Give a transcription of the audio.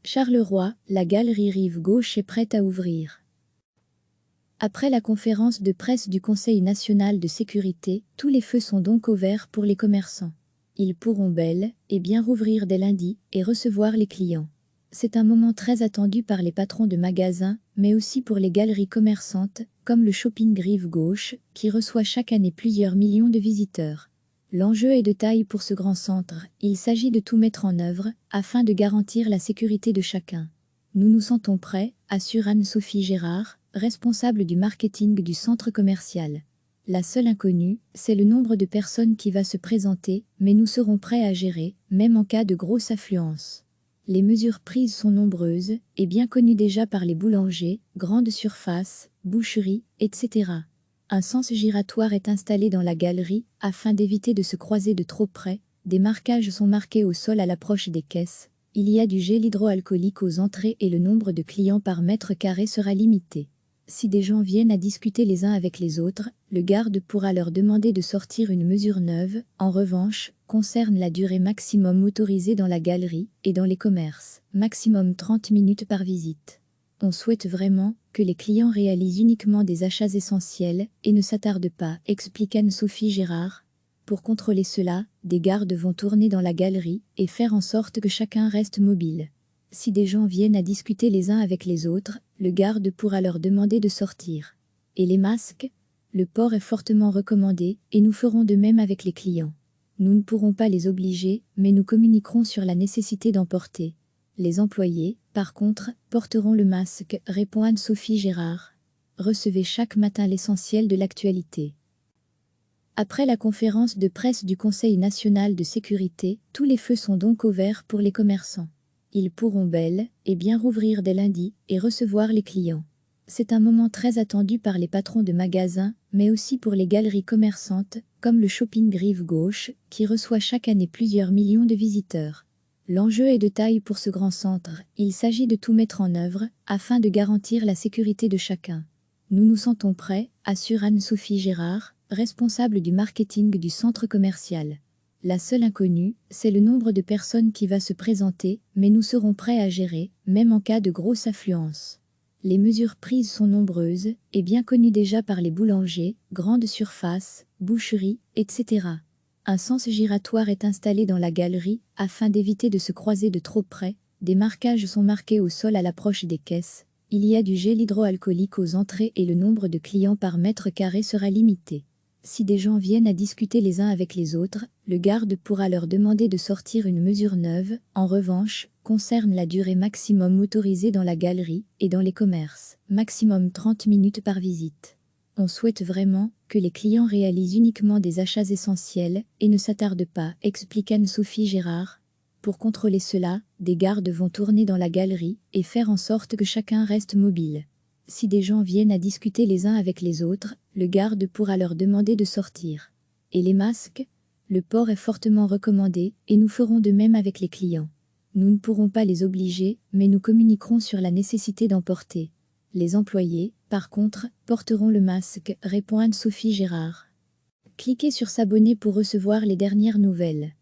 Charleroi, la galerie Rive Gauche est prête à ouvrir. Après la conférence de presse du Conseil national de sécurité, tous les feux sont donc au vert pour les commerçants. Ils pourront bel et bien rouvrir dès lundi et recevoir les clients. C'est un moment très attendu par les patrons de magasins, mais aussi pour les galeries commerçantes, comme le shopping Rive Gauche, qui reçoit chaque année plusieurs millions de visiteurs. L'enjeu est de taille pour ce grand centre, il s'agit de tout mettre en œuvre, afin de garantir la sécurité de chacun. Nous nous sentons prêts, assure Anne-Sophie Gérard, responsable du marketing du centre commercial. La seule inconnue, c'est le nombre de personnes qui va se présenter, mais nous serons prêts à gérer, même en cas de grosse affluence. Les mesures prises sont nombreuses, et bien connues déjà par les boulangers, grandes surfaces, boucheries, etc. Un sens giratoire est installé dans la galerie, afin d'éviter de se croiser de trop près. Des marquages sont marqués au sol à l'approche des caisses. Il y a du gel hydroalcoolique aux entrées et le nombre de clients par mètre carré sera limité. Si des gens viennent à discuter les uns avec les autres, le garde pourra leur demander de sortir. Une mesure neuve, en revanche, concerne la durée maximum autorisée dans la galerie et dans les commerces, maximum 30 minutes par visite. On souhaite vraiment que les clients réalisent uniquement des achats essentiels et ne s'attardent pas, explique Anne-Sophie Gérard. Pour contrôler cela, des gardes vont tourner dans la galerie et faire en sorte que chacun reste mobile. Si des gens viennent à discuter les uns avec les autres, le garde pourra leur demander de sortir. Et les masques? Le port est fortement recommandé et nous ferons de même avec les clients. Nous ne pourrons pas les obliger, mais nous communiquerons sur la nécessité d'en porter. Les employés, par contre, porteront le masque, répond Anne-Sophie Gérard. Recevez chaque matin l'essentiel de l'actualité. Après la conférence de presse du Conseil national de sécurité, tous les feux sont donc au vert pour les commerçants. Ils pourront bel et bien rouvrir dès lundi et recevoir les clients. C'est un moment très attendu par les patrons de magasins, mais aussi pour les galeries commerçantes, comme le shopping Rive Gauche, qui reçoit chaque année plusieurs millions de visiteurs. L'enjeu est de taille pour ce grand centre, il s'agit de tout mettre en œuvre, afin de garantir la sécurité de chacun. Nous nous sentons prêts, assure Anne-Sophie Gérard, responsable du marketing du centre commercial. La seule inconnue, c'est le nombre de personnes qui va se présenter, mais nous serons prêts à gérer, même en cas de grosse affluence. Les mesures prises sont nombreuses, et bien connues déjà par les boulangers, grandes surfaces, boucheries, etc. Un sens giratoire est installé dans la galerie, afin d'éviter de se croiser de trop près. Des marquages sont marqués au sol à l'approche des caisses. Il y a du gel hydroalcoolique aux entrées et le nombre de clients par mètre carré sera limité. Si des gens viennent à discuter les uns avec les autres, le garde pourra leur demander de sortir. Une mesure neuve, en revanche, concerne la durée maximum autorisée dans la galerie et dans les commerces, maximum 30 minutes par visite. On souhaite vraiment que les clients réalisent uniquement des achats essentiels et ne s'attardent pas, explique Anne-Sophie Gérard. Pour contrôler cela, des gardes vont tourner dans la galerie et faire en sorte que chacun reste mobile. Si des gens viennent à discuter les uns avec les autres, le garde pourra leur demander de sortir. Et les masques? Le port est fortement recommandé et nous ferons de même avec les clients. Nous ne pourrons pas les obliger, mais nous communiquerons sur la nécessité d'en porter. Les employés, par contre, porteront le masque, répond Anne-Sophie Gérard. Cliquez sur s'abonner pour recevoir les dernières nouvelles.